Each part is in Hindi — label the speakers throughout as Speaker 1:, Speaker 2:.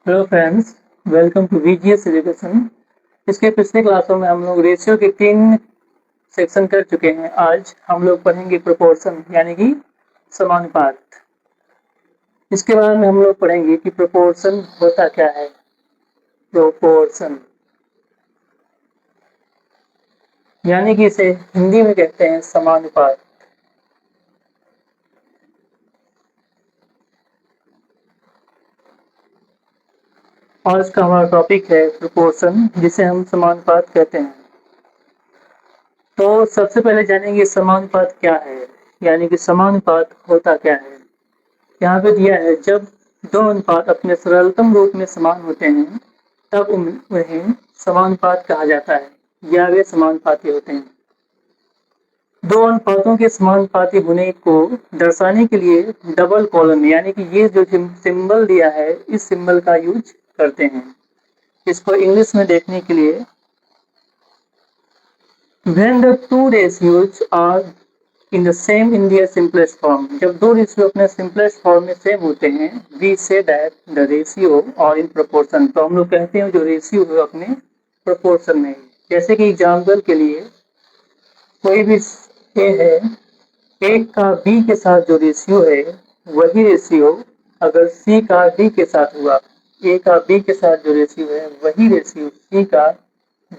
Speaker 1: Hello friends, welcome to VGS education. इसके पिछले क्लासों में हम लोग रेशियो के 3 सेक्शन कर चुके हैं। आज हम लोग पढ़ेंगे प्रोपोर्शन यानी कि समानुपात। इसके बाद में हम लोग पढ़ेंगे कि प्रोपोर्शन होता क्या है। प्रोपोर्शन यानी कि इसे हिंदी में कहते हैं समानुपात। और इसका हमारा टॉपिक है प्रोपोर्शन, जिसे हम समानुपात कहते हैं। तो सबसे पहले जानेंगे समानुपात क्या है, यानी कि समानुपात होता क्या है। यहाँ पे दिया है, जब दो अनुपात अपने सरलतम रूप में समान होते हैं तब उन्हें समानुपात कहा जाता है या वे समानुपाती होते हैं। दो अनुपातों के समानुपाती होने को दर्शाने के लिए डबल कॉलम यानी कि ये जो सिंबल दिया है इस सिंबल का यूज करते हैं। इसको इंग्लिश में देखने के लिए when the two ratios are in the same in their simplest form, जब दो रेशियो अपने सिंपलेस्ट फॉर्म में सेम होते हैं, we say that the ratio or in proportion, तो हम लोग कहते हैं जो रेशियो है अपने प्रोपोर्शन में। जैसे कि एग्जाम्पल के लिए कोई भी ए है, ए का बी के साथ जो रेशियो है वही रेशियो अगर सी का डी के साथ हुआ, ए का बी के साथ जो रेशियो है वही रेशियो सी का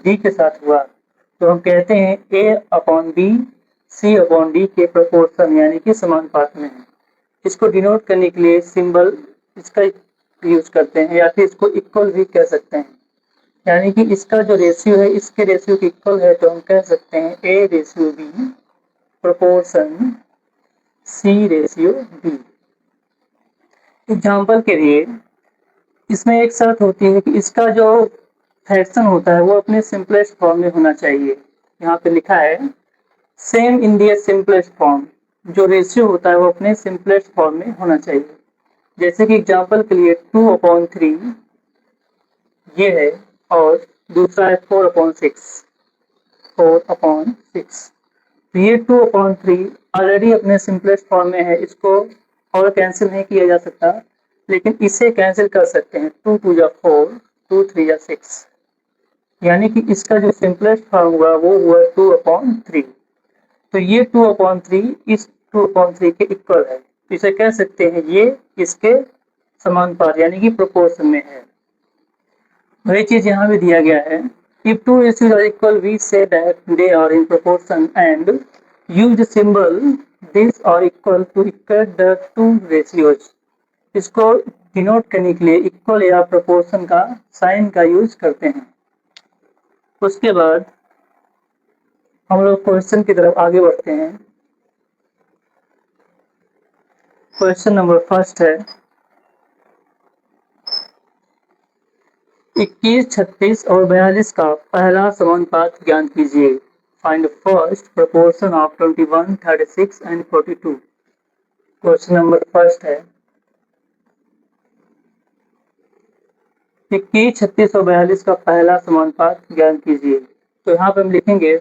Speaker 1: डी के साथ हुआ, तो हम कहते हैं a upon b c upon d के प्रोपोर्शन यानी कि समानुपात में है। इसको डिनोट करने के लिए सिंबल इसका यूज करते हैं या फिर इसको इक्वल भी कह सकते हैं। यानी कि इसका जो रेशियो है इसके रेशियो के इक्वल है, तो हम कह सकते हैं A ratio B proportion C ratio B. Example के लिए इसमें एक शर्त होती है कि इसका जो फ्रैक्शन होता है वो अपने सिंपलेस्ट फॉर्म में होना चाहिए। यहाँ पे लिखा है same in their simplest form, जो रेशियो होता है वो अपने सिंपलेस्ट फॉर्म में होना चाहिए। जैसे कि एग्जाम्पल के लिए 2/3 ये है और दूसरा है 4/6। तो ये 2/3 ऑलरेडी अपने सिंपलेस्ट फॉर्म में है, इसको और कैंसिल नहीं किया जा सकता, लेकिन इसे कैंसिल कर सकते हैं। 2 2 जा 4, 2 3 जा 6, यानी कि इसका जो सिंपलेस्ट फॉर्म हुआ वो हुआ 2/3। तो ये 2/3 इस 2/3 के इक्वल है, तो इसे कह सकते हैं ये इसके समानुपात यानी कि प्रोपोर्शन में है। वही चीज यहाँ भी दिया गया है, if two ratios are equal we say that they are in proportion and use the symbol this or equal to equate the two ratios। इसको डिनोट करने के लिए इक्वल या प्रोपोर्शन का साइन का यूज करते हैं। उसके बाद हम लोग क्वेश्चन की तरफ आगे बढ़ते हैं। क्वेश्चन नंबर फर्स्ट है 21, 36 और 42 का पहला समानुपात ज्ञात कीजिए। Find first proportion of 21, 36 and 42। Question number first है 21, 36 और 42 का पहला समानुपात ज्ञात कीजिए। तो यहाँ पे हम लिखेंगे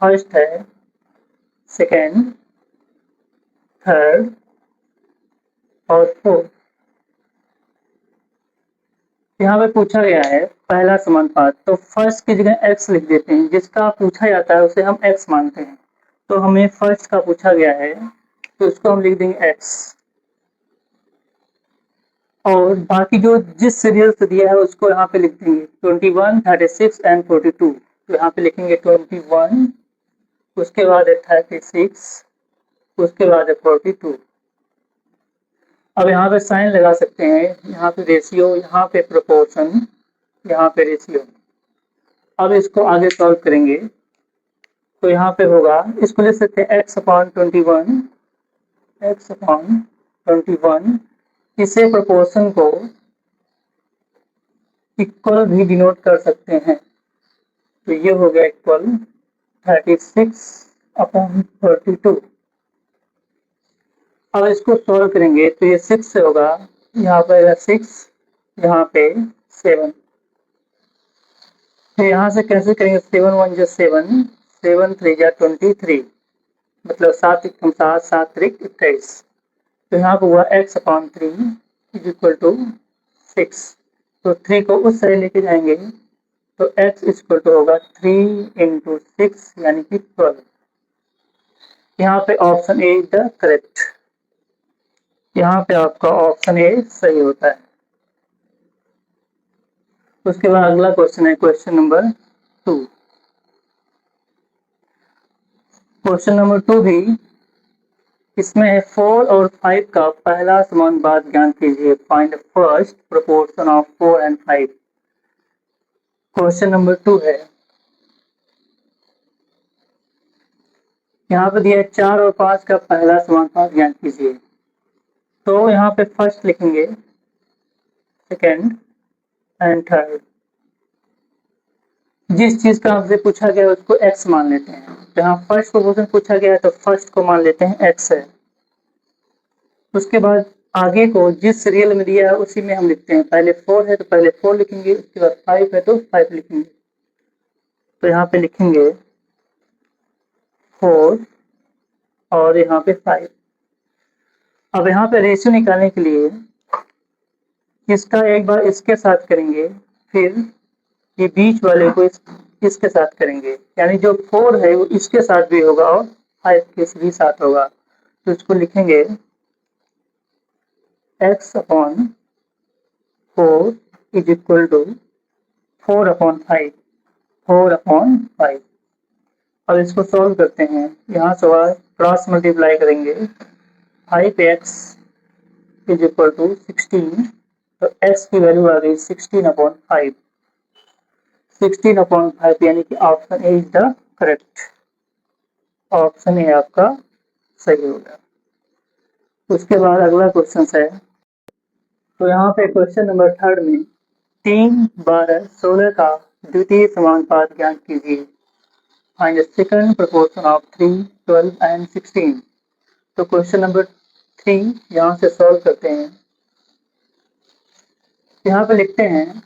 Speaker 1: फर्स्ट है, सेकेंड, थर्ड और फोर्थ। यहाँ पे पूछा गया है पहला समानुपात, तो फर्स्ट की जगह एक्स लिख देते हैं। जिसका पूछा जाता है उसे हम एक्स मानते हैं, तो हमें फर्स्ट का पूछा गया है तो इसको हम लिख देंगे एक्स। और बाकी जो जिस सीरियल से दिया है उसको यहाँ पे लिख देंगे 21, 36 एंड 42। तो यहाँ पे लिखेंगे 21, उसके बाद है 36, उसके बाद है 42। अब यहाँ पे साइन लगा सकते हैं, यहाँ पे रेशियो, यहाँ पे प्रोपोर्शन, यहाँ पे रेशियो। अब इसको आगे सॉल्व करेंगे तो यहाँ पे होगा, इसको लिख सकते हैं x/21, x/21। इसे प्रोपोर्शन को इक्वल भी डिनोट कर सकते हैं, तो ये हो गया इक्वल 36/32। अब इसको सॉल्व करेंगे तो ये 6 से होगा, यहाँ पे 6, यहाँ पे 7। तो यहाँ से कैसे करेंगे, 7 1 जा 7, 7 3 जा 23, मतलब 7 1 7, 7 3 21। तो यहाँ पे हुआ x/3 इज इक्वल टू 6। तो 3 को उस साइड लेके जाएंगे तो x इक्वल टू होगा 3 इंटू 6 यानी कि 12। यहाँ पे option A is the correct. यहाँ पे आपका ऑप्शन ए सही होता है। उसके बाद अगला क्वेश्चन है क्वेश्चन नंबर 2। क्वेश्चन नंबर 2 भी इसमें 4 और 5 का पहला समानुपात ज्ञात कीजिए। Find first proportion of 4 and 5। Question number 2 है। यहाँ पे दिया 4 और 5 का पहला समानुपात ज्ञात कीजिए। तो यहाँ पे फर्स्ट लिखेंगे, सेकेंड एंड थर्ड। जिस चीज का हमसे पूछा गया है उसको x मान लेते हैं। तो यहाँ फर्स्ट प्रोपोर्शन पूछा गया है तो फर्स्ट को मान लेते हैं x है। उसके बाद आगे को जिस सीरियल में दिया है उसी में हम लिखते हैं। पहले 4 है तो पहले 4 लिखेंगे, उसके बाद 5 है तो 5 लिखेंगे। तो यहाँ पे लिखेंगे 4 और यहाँ पे 5। अब यहाँ पे रेशियो निकालने के लिए इसका एक बार इसके साथ करेंगे, फिर ये बीच वाले को इसके साथ करेंगे, यानी जो 4 है वो इसके साथ भी होगा और 5 के भी साथ होगा। तो इसको लिखेंगे x upon 4 is equal to 4 upon 5, 4 upon 5। अब इसको सॉल्व करते हैं। यहाँ से क्रॉस मल्टीप्लाई करेंगे। 5x इज इक्वल टू 16, तो x की वैल्यू आ गई 16 अपॉन 5। 16 अपॉन 5 यानी कि option A is the correct. Option A आपका सही होगा। उसके बाद अगला क्वेश्चन है। तो यहाँ पे क्वेश्चन नंबर 3 में 3, 12, 16 का द्वितीय समानुपात ज्ञात कीजिए। Find the second proportion of 3, 12 and 16। तो क्वेश्चन नंबर 3 यहाँ से सॉल्व करते हैं। यहाँ पे लिखते हैं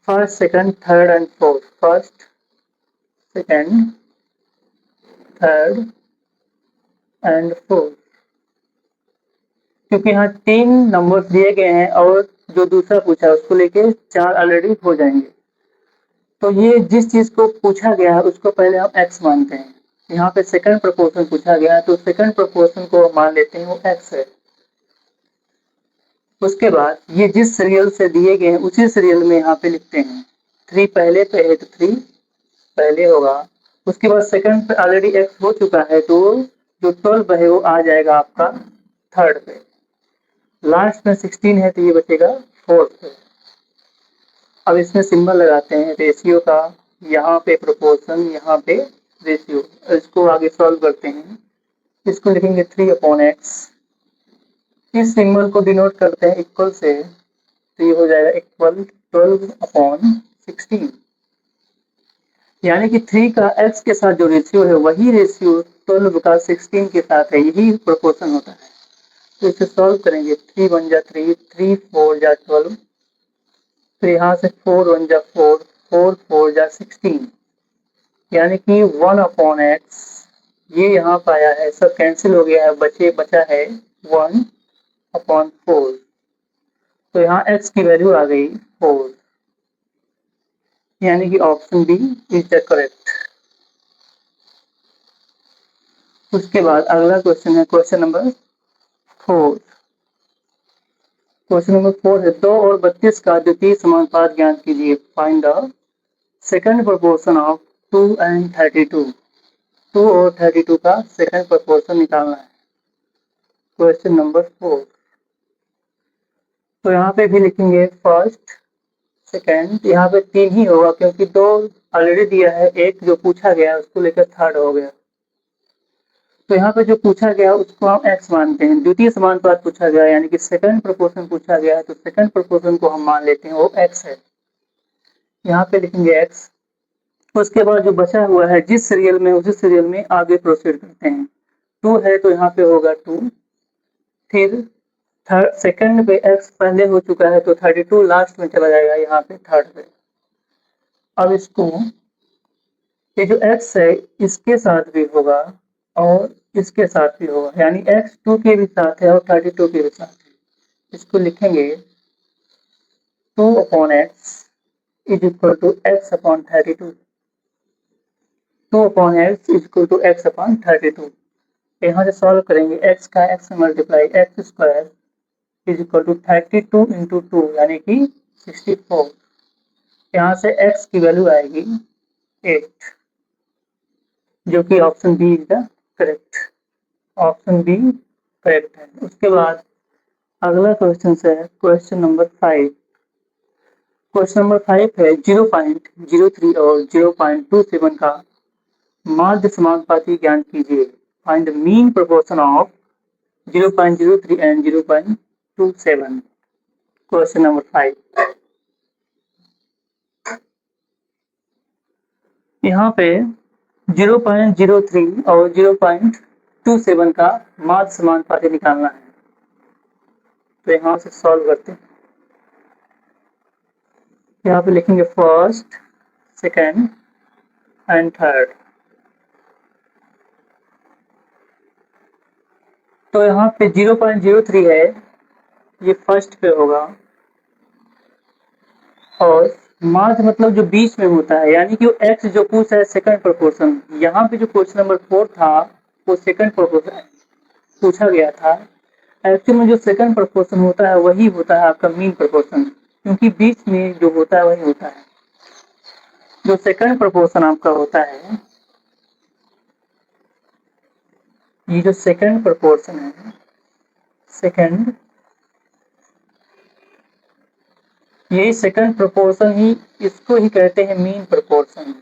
Speaker 1: first, second, third and fourth. First, second, third and fourth. क्योंकि यहाँ 3 नंबर दिए गए हैं और जो दूसरा पूछा है उसको लेके 4 ऑलरेडी हो जाएंगे। तो ये जिस चीज को पूछा गया है उसको पहले हम x मानते हैं। यहाँ पे सेकंड प्रोपोर्शन पूछा गया है तो सेकंड प्रोपोर्शन को मान लेते हैं वो x है। उसके बाद ये जिस सीरियल से दिए गए हैं उसी सीरियल में यहाँ पे लिखते हैं। 3 पहले पे है तो 3 पहले होगा। उसके बाद सेकंड पे ऑलरेडी x हो चुका है तो जो 12 है वो आ जाएगा आपका थर्ड पे। लास्ट में 16 है तो ये बचेगा फोर्थ पे। अब इसमें सिंबल लगाते हैं रेशियो का, यहाँ पे प्रोपोर्शन, यहाँ पे रेशियो। इसको आगे सॉल्व करते हैं। इसको लिखेंगे 3 अपॉन एक्स। इस सिंबल को डिनोट करते हैं इक्वल से, तो ये हो जाएगा इक्वल 12 अपॉन 16। यानी कि 3 का x के साथ जो रेशियो है वही रेशियो 12 का 16 के साथ है, यही प्रोपोर्शन होता है। तो इसे सॉल्व करेंगे। 3 1 जा 3, 3 4 जा 12, फिर यहाँ से 4 1 जा 4, 4 4 जा 16, यानी कि 1 अपॉन एक्स। ये यहाँ पे आया है, सब कैंसिल हो गया है, बचा है 1 अपॉन 4। तो यहाँ x की वैल्यू आ गई 4, यानी कि option B is the correct. उसके बाद अगला क्वेश्चन है क्वेश्चन नंबर 4। क्वेश्चन नंबर 4 है 2 और 32 का द्वितीय समानुपात ज्ञात कीजिए। Find the second proportion of 2 and 32। 2 और 32 का सेकंड प्रोपोर्शन निकालना है। Question number 4। तो यहाँ पे भी लिखेंगे फर्स्ट, सेकंड। यहाँ पे 3 ही होगा क्योंकि 2 ऑलरेडी दिया है, एक जो पूछा गया उसको लेकर थर्ड हो गया। तो यहाँ पे जो पूछा गया उसको हम x मानते हैं। द्वितीय समानुपात पूछा गया यानी कि सेकंड प्रोपोर्शन पूछा गया है तो सेकंड प्रोपोर्शन को हम मान लेते हैं वो x है। यहाँ पे लिखेंगे x। उसके बाद जो बचा हुआ है जिस सीरियल में उसी सीरियल में आगे प्रोसीड करते हैं। 2 है तो यहाँ पे होगा 2, फिर थर्ड सेकंड पे x पहले हो चुका है तो 32 लास्ट में चला जाएगा यहाँ पे थर्ड पे। अब इसको ये जो x है इसके साथ भी होगा और इसके साथ भी होगा, यानी x 2 के भी साथ है और 32 के भी साथ है। इसको लिखेंगे 2 upon x is equal to x upon 32. 2 upon x is equal to x upon 32. यहाँ से सॉल्व करेंगे x का x से multiply x square is equal to 32 into 2 यानी कि 64। यहाँ से x की वैल्यू आएगी 8, जो कि option B is the correct. Option B correct है। उसके बाद अगला क्वेश्चन है क्वेश्चन नंबर 5। क्वेश्चन नंबर 5 है 0.03 और 0.27 का माध्य समानुपाती ज्ञात कीजिए। Find the mean proportion of 0.03 and 0.27। Question number 5। यहाँ पे 0.03 और 0.27 का माध्य समानुपाती निकालना है। तो यहाँ से सॉल्व करते हैं। यहाँ पे लिखेंगे फर्स्ट, सेकेंड एंड थर्ड। तो यहाँ पे 0.03 है, ये फर्स्ट पे होगा, और माध्य मतलब जो बीच में होता है, यानी कि वो x जो पूछा है सेकंड प्रोपोर्शन। यहाँ पे जो क्वेश्चन नंबर 4 था वो सेकंड प्रोपोर्शन पूछा गया था। एक्चुअल में जो सेकंड प्रोपोर्शन होता है वही होता है आपका मीन प्रोपोर्शन, क्योंकि बीच में जो होता है वही होता है। जो सेकंड प्रोपोर्शन आपका होता है, ये जो सेकंड प्रोपोर्शन है, सेकंड, यही सेकंड प्रोपोर्शन ही, इसको ही कहते हैं मीन प्रोपोर्शन।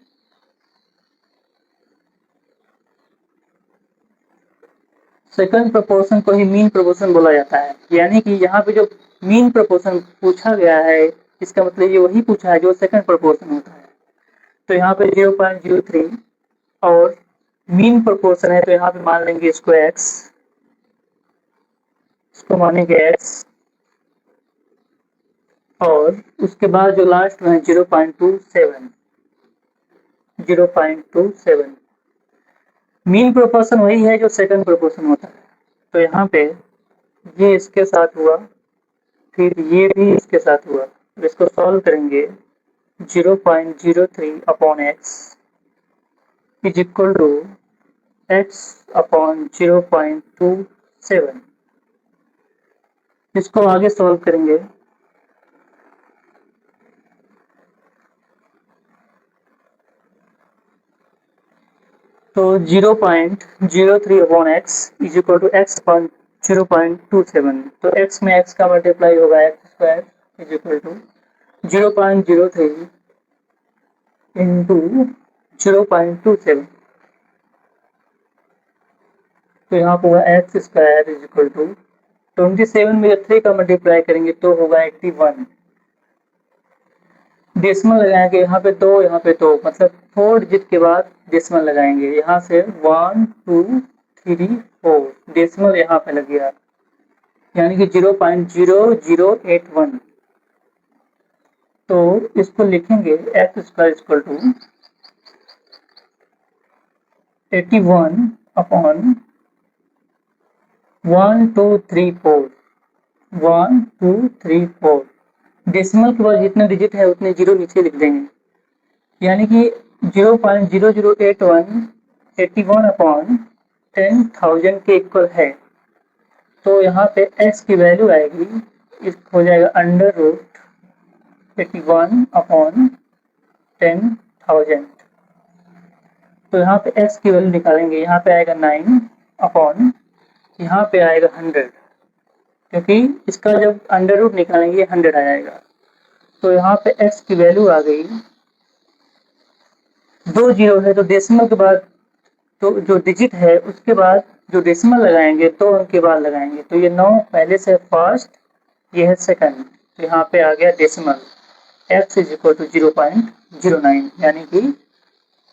Speaker 1: सेकंड प्रोपोर्शन को ही मीन प्रोपोर्शन बोला जाता है। यानी कि यहाँ पे जो मीन प्रोपोर्शन पूछा गया है, इसका मतलब ये वही पूछा है जो सेकंड प्रोपोर्शन होता है। तो यहाँ पे 0.03 और मीन प्रोपोर्शन है, तो यहाँ पे मान लेंगे इसको x, इसको मानेंगे x, और उसके बाद जो लास्ट में है 0.27। 0.27 मीन प्रोपोर्शन वही है जो सेकंड प्रोपोर्शन होता है। तो यहाँ पे ये इसके साथ हुआ, फिर ये भी इसके साथ हुआ। तो इसको सॉल्व करेंगे 0.03 upon x is equal to x upon 0.27। इसको आगे सॉल्व करेंगे तो 0.03 upon x is equal to x upon 0.27। तो x में x का मल्टीप्लाई होगा x square is equal to 0.03 into 0.27। तो यहाँ पर होगा x square is equal to 27 में जब 3 का मल्टीप्लाई करेंगे तो होगा 81। डेसिमल लगाएंगे, यहाँ पे 2, यहाँ पे 2, मतलब 4 डिजिट के बाद डेसिमल लगाएंगे। यहाँ से 1 2 3 4 डेसिमल यहाँ पे लग गया, यानी कि 0.0081। तो इसको लिखेंगे x square equal to 81 upon 1 2 3 4 1 2 3 4। Decimal के बाद जितने डिजिट है उतने जीरो नीचे लिख देंगे, यानी कि 0.0081 81 अपॉन 10,000 के इक्वल है। तो यहाँ पे x की वैल्यू आएगी, हो जाएगा अंडर रूट 81 अपॉन 10,000। तो यहाँ पे x की वैल्यू निकालेंगे, यहाँ पे आएगा 9 अपॉन, यहाँ पे आएगा 100, क्योंकि इसका जब अंडर रूट निकालेंगे 100 आ जाएगा। तो यहाँ पे x की वैल्यू आ गई, 2 जीरो है तो डेसिमल के बाद तो जो डिजिट है उसके बाद जो डेसिमल लगाएंगे 2 अंक के बाद लगाएंगे। तो ये 9 पहले से फर्स्ट, ये है सेकंड। तो यहाँ पे आ गया decimal x is equal to 0.09, यानी कि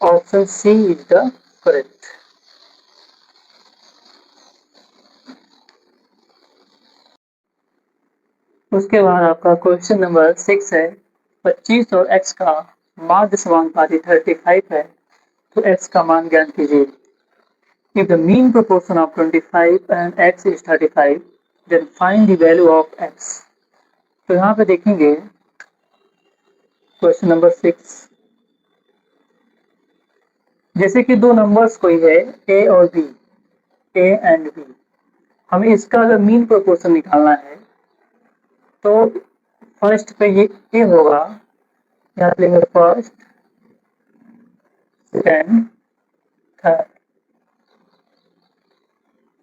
Speaker 1: option C is the correct. उसके बाद आपका क्वेश्चन नंबर 6 है 25 और x का माध्य समानुपाती 35 है, तो x का मान ज्ञात कीजिए। If the mean proportion of 25 and x is 35, then find the value of x। तो यहाँ पे देखेंगे क्वेश्चन नंबर 6, जैसे कि दो नंबर्स कोई है ए और बी, ए एंड बी, हमें इसका अगर मीन प्रोपोर्शन निकालना है तो फर्स्ट पे ये ए होगा, यहाँ लेंगे फर्स्ट, सेकेंड, थर्ड।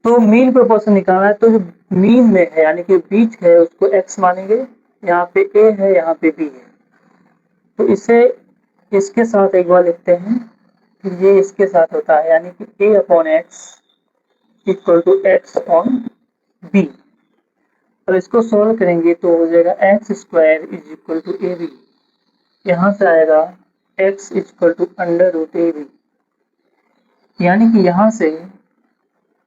Speaker 1: तो मीन प्रोपोर्शन निकालना है तो जो मीन में है यानी कि बीच है उसको एक्स मानेंगे, यहाँ पे ए है यहाँ पे बी है, तो इसे इसके साथ एक बार लिखते हैं कि ये इसके साथ होता है यानी कि a upon x equal to x upon b. और इसको सॉल्व करेंगे तो हो जाएगा x square is equal to a b, यहाँ से आएगा x equal to under root A b, यानी कि यहाँ से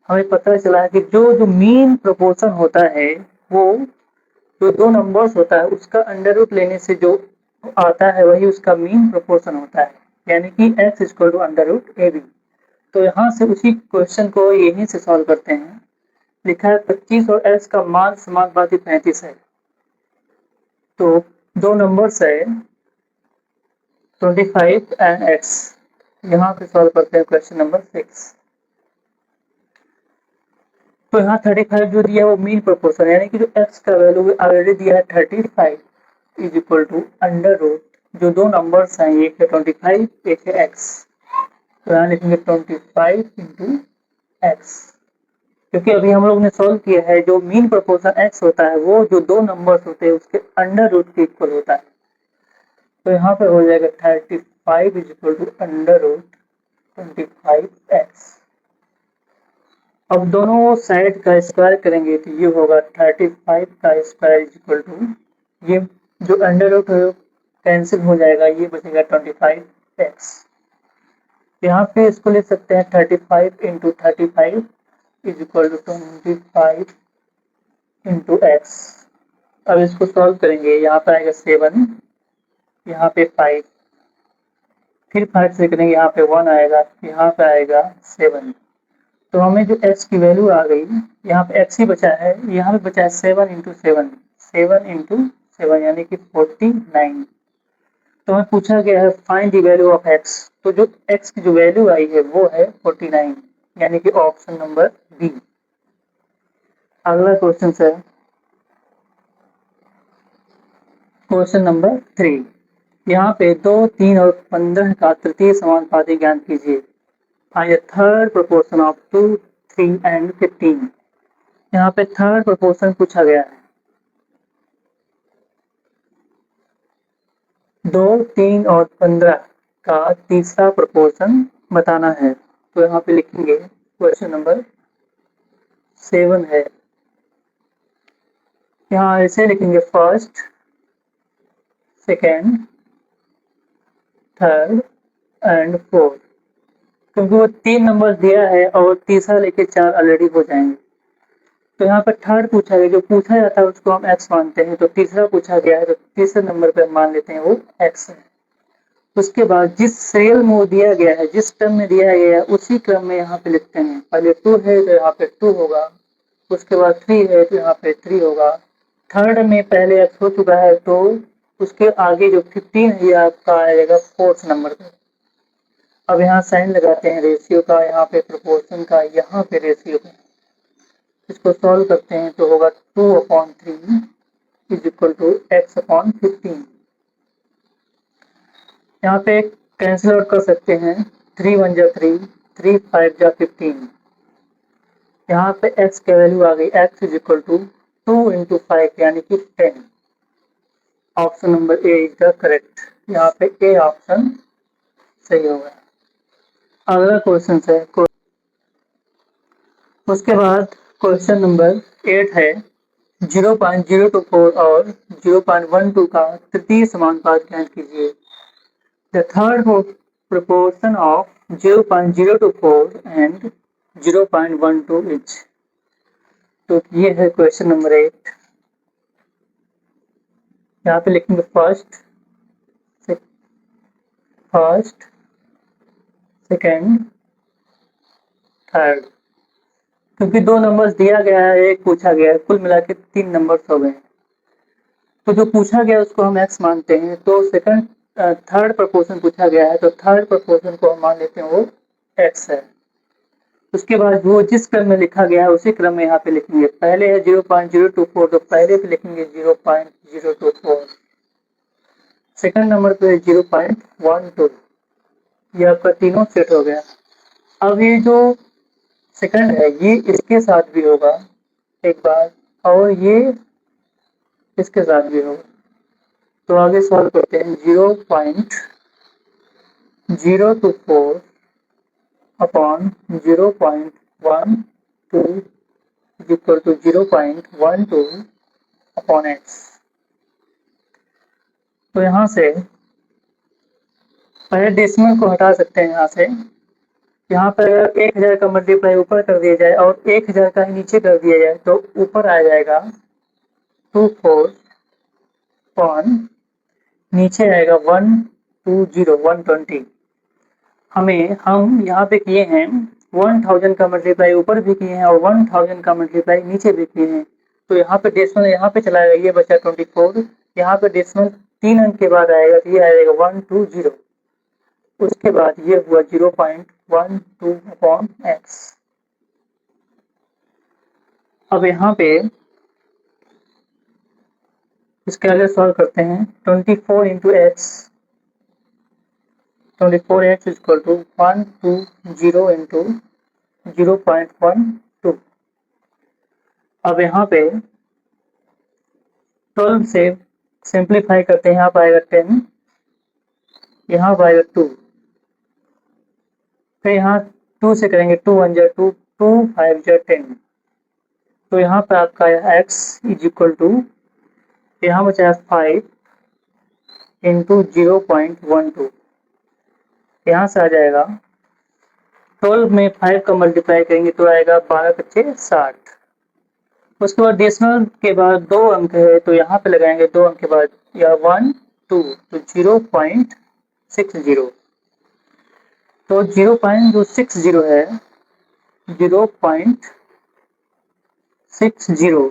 Speaker 1: हमें पता चला है कि जो मीन प्रोपोर्शन होता है वो जो दो नंबर्स होता है उसका अंडर रूट लेने से जो आता है वही उसका मीन प्रोपोर्शन होता है, यानी कि x equal to under root A B. तो यहाँ से उसी क्वेश्चन को यहीं से सॉल्व करते हैं। लिखा है 25 और x का मान समानुपाती 35 है, तो दो नंबर्स है 25 एंड x, यहाँ पे सॉल्व करते हैं क्वेश्चन नंबर 6। तो यहाँ 35 जो दिया है वो मीन प्रोपोर्शन यानी कि जो x का वैल्यू ऑलरेडी दिया है 35 is equal to under root जो दो नंबर्स हैं एक है 25 एक है x, तो यहाँ लिखेंगे 25 इंटू एक्स, क्योंकि अभी हम लोग ने सॉल्व किया है जो मीन प्रोपोर्शन x होता है वो जो दो नंबर्स होते हैं उसके अंडर रूट के इक्वल होता है। तो यहाँ पे हो जाएगा 35 is equal to under root 25x। अब दोनों साइड का स्क्वायर करेंगे तो ये होगा 35 का स्क्वायर इज इक्वल टू ये जो अंडर रूट है कैंसिल हो जाएगा, ये बचेगा 25x। यहाँ पे इसको ले सकते हैं 35 into 35 is equal to 25 into x. अब इसको सॉल्व करेंगे, यहाँ पे आएगा 7, यहाँ पे 5, फिर 5 से करेंगे यहाँ पे 1 आएगा, यहाँ पे आएगा 7। तो हमें जो x की वैल्यू आ गई, यहाँ पे x ही बचा है, यहाँ पे बचा है 7 इंटू 7, 7 इंटू 7 यानी कि 49। तो हमें पूछा गया है find the value of x, तो जो x की जो वैल्यू आई है वो है 49 यानी कि ऑप्शन नंबर बी। अगला क्वेश्चन है क्वेश्चन नंबर 3, यहाँ पे 2, 3 और 15 का तृतीय समानुपाती ज्ञात कीजिए। Find the third proportion of 2, 3 and 15। यहाँ पे थर्ड प्रोपोर्शन पूछा गया है, 2, 3 और 15 का तीसरा प्रोपोर्शन बताना है। तो यहाँ पे लिखेंगे क्वेश्चन नंबर 7 है, यहाँ ऐसे लिखेंगे first, second, third and fourth, क्योंकि वो 3 नंबर दिया है और तीसरा लेके 4 ऑलरेडी हो जाएंगे। तो यहाँ पर थर्ड पूछा गया, जो पूछा जाता है उसको हम x मानते हैं, तो तीसरा पूछा गया है तो तीसरे नंबर पे हम मान लेते हैं वो x है। उसके बाद जिस सीरियल में वो दिया गया है, जिस क्रम में दिया गया है उसी क्रम में यहाँ पे लिखते हैं। पहले 2 है तो यहाँ पे 2 होगा, उसके बाद 3 है तो यहाँ पे 3 होगा। थर्ड में पहले x हो चुका है तो उसके आगे जो 15 है ये आपका आएगा फोर्थ नंबर पे। अब यहाँ साइन लगाते हैं रेशियो का, यहाँ पे प्रोपोर्शन का, यहाँ पे रेशियो का। इसको सॉल्व करते हैं तो होगा 2/3 इज इक्वल टू x/15। यहाँ पे कैंसिल आउट कर सकते हैं, 3 1 जा 3, 3 5 जा 15। यहाँ पे x की वैल्यू आ गई, x is equal to 2 into 5 यानी कि 10। Option number A is the correct, यहाँ पे ए ऑप्शन सही होगा। अगला क्वेश्चन है, उसके बाद क्वेश्चन नंबर 8 है, 0.024 और 0.12 का तृतीय समानुपात ज्ञात कीजिए। The third proportion of 0.024 and 0.12 is. तो ये है क्वेश्चन नंबर 8। यहाँ पे लिखेंगे फर्स्ट, सेकेंड, थर्ड, क्योंकि 2 नंबर्स दिया गया है, एक पूछा गया है, कुल मिला के 3 नंबर्स हो गए। तो जो पूछा गया उसको हम x मानते हैं, तो सेकंड थर्ड प्रोपोर्शन पूछा गया है, तो थर्ड प्रोपोर्शन को हम मान लेते हैं वो x है। उसके बाद वो जिस क्रम में लिखा गया है उसी क्रम में यहाँ पे लिखेंगे। पहले है 0.024, तो पहले पे लिखेंगे 0.024। सेकंड नंबर पे 0.12। ये आपका तीनों सेट हो गया। अब ये जो सेकंड है ये इसके साथ भी होगा एक बार, और ये इसके साथ भी होगा। तो आगे सॉल्व करते हैं। 0.024 upon 0.12 is equal to 0.12 upon x. तो यहाँ से पहले डेसिमल को हटा सकते हैं। यहाँ से यहाँ पर 1000 का मल्टीप्लाई ऊपर कर दिया जाए और 1000 का ही नीचे कर दिया जाए तो ऊपर आ जाएगा 24 अपॉन नीचे आएगा 120 हम यहाँ पे किए हैं 1000 का मल्टीप्लाई ऊपर भी किए हैं और 1000 का मल्टीप्लाई नीचे भी किए हैं। तो यहाँ पे डेसिमल यहाँ पे चलाएगा, ये बचा 24। यहाँ पे डेसिमल 3 अंक के बाद आएगा तो ये आएगा 120। उसके बाद ये हुआ 0.12 अपॉन एक्स। अब यहाँ पे इसके आगे सॉल्व करते हैं। 24 into x, 24x is equal to 120 into 0.12। अब यहाँ पे 12 से सिंप्लीफाई करते हैं। यहाँ पर आएगा 10, यहाँ पर आएगा 2, फिर यहाँ 2 से करेंगे 2 1 जा 2, 2 5 जा 10। तो यहाँ पे आपका आया x इज इक्वल टू, यहाँ बचा 5 इंटू 0.12। यहाँ से आ जाएगा 12 में 5 का मल्टीप्लाई करेंगे तो आएगा 12 पच्चे 60। उसके बाद डेसिमल के बाद 2 अंक है तो यहाँ पे लगाएंगे 2 अंक के बाद या 1 2 तो 0.60। तो 0.60 है 0.60।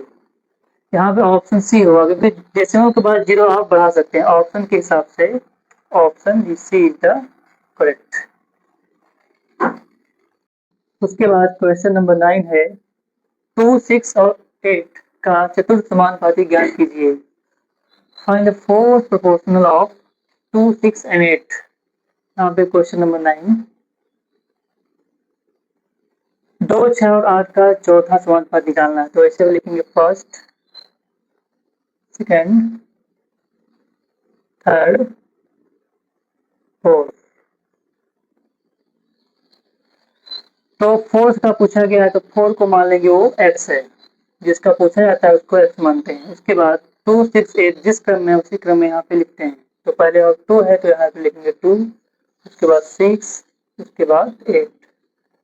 Speaker 1: यहाँ पे ऑप्शन सी होगा क्योंकि डेसिमल के बाद 0 आप बढ़ा सकते हैं ऑप्शन के हिसाब से। Option C is the correct. उसके बाद क्वेश्चन नंबर 9 है 2, 6 और 8 का चतुर्थ समानुपाती ज्ञात कीजिए। Find the fourth proportional of 2, 6 and 8। यहाँ पे क्वेश्चन नंबर 9 2, 6 और 8 का चौथा समानुपाती निकालना है। तो ऐसे लिखेंगे फर्स्ट, सेकेंड, थर्ड, फोर्थ। तो फोर्थ का पूछा गया है तो 4 को मान लेंगे वो x है, जिसका पूछा जाता है उसको x मानते हैं। उसके बाद 2, 6, 8 जिस क्रम में उसी क्रम में यहाँ पे लिखते हैं। तो पहले और 2 है तो यहाँ पे लिखेंगे 2, उसके बाद 6, उसके बाद 8।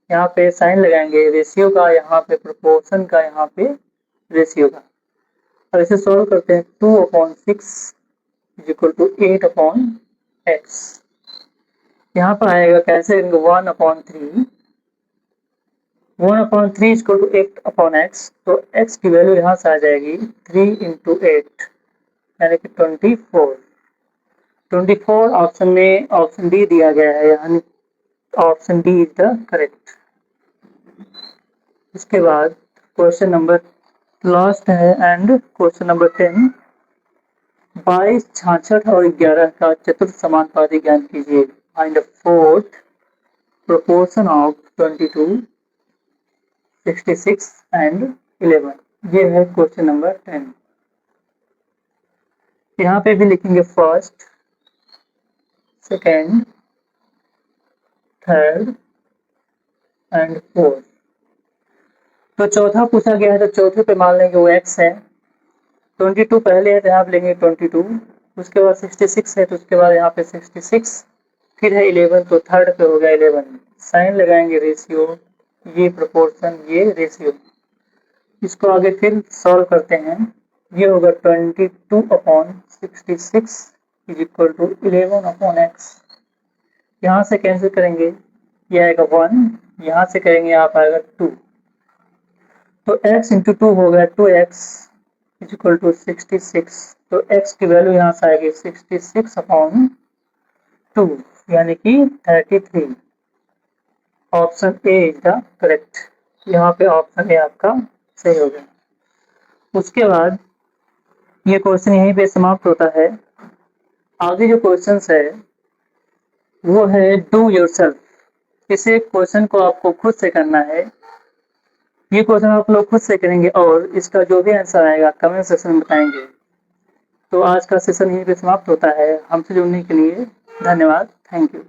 Speaker 1: यहाँ पे साइन लगाएंगे रेशियो का, यहाँ पे प्रोपोर्शन का, यहाँ पे रेशियो का। अब इसे सॉल्व करते हैं। 2/6 इज इक्वल टू 8/x। यहाँ पर आएगा कैसे 1/3। 1/3 इज इक्वल टू 8/x। तो x की वैल्यू यहाँ से आ जाएगी 3 इंटू 8 यानी कि 24। 24 ऑप्शन में ऑप्शन डी दिया गया है, यानी option D is the correct. इसके बाद क्वेश्चन नंबर लास्ट है एंड क्वेश्चन नंबर 10 22, 66 और 11 का चतुर्थ समानुपाती ज्ञात कीजिए। Find the fourth proportion of 22, 66 and 11। ये है क्वेश्चन नंबर 10। यहाँ पे भी लिखेंगे first, second, third and fourth. तो चौथा पूछा गया है तो चौथे पे मान लेंगे वो x है। 22 पहले है तो यहाँ पे लेंगे 22, उसके बाद 66 है तो उसके बाद यहाँ पे 66, फिर है 11 तो थर्ड पे हो गया 11। साइन लगाएंगे रेशियो, ये प्रोपोर्शन, ये रेशियो। इसको आगे फिर सॉल्व करते हैं। ये होगा 22/66 इज इक्वल टू 11/x। यहाँ से कैंसिल करेंगे, ये आएगा 1, यहाँ से करेंगे आप आएगा 2। तो x इंटू 2 हो गया 2x इज इक्वल टू 66। तो x की वैल्यू यहाँ से आएगी 66/2। 2 यानी कि 33। Option A is the correct. यहाँ पे ऑप्शन ए आपका सही हो गया। उसके बाद ये क्वेश्चन यहीं पे समाप्त होता है। आगे जो क्वेश्चन है वो है डू योरसेल्फ। इसे क्वेश्चन को आपको खुद से करना है। ये क्वेश्चन आप लोग खुद से करेंगे और इसका जो भी आंसर आएगा कमेंट सेक्शन में बताएंगे। तो आज का सेशन यहीं पे समाप्त होता है। हमसे जुड़ने के लिए धन्यवाद। Thank you.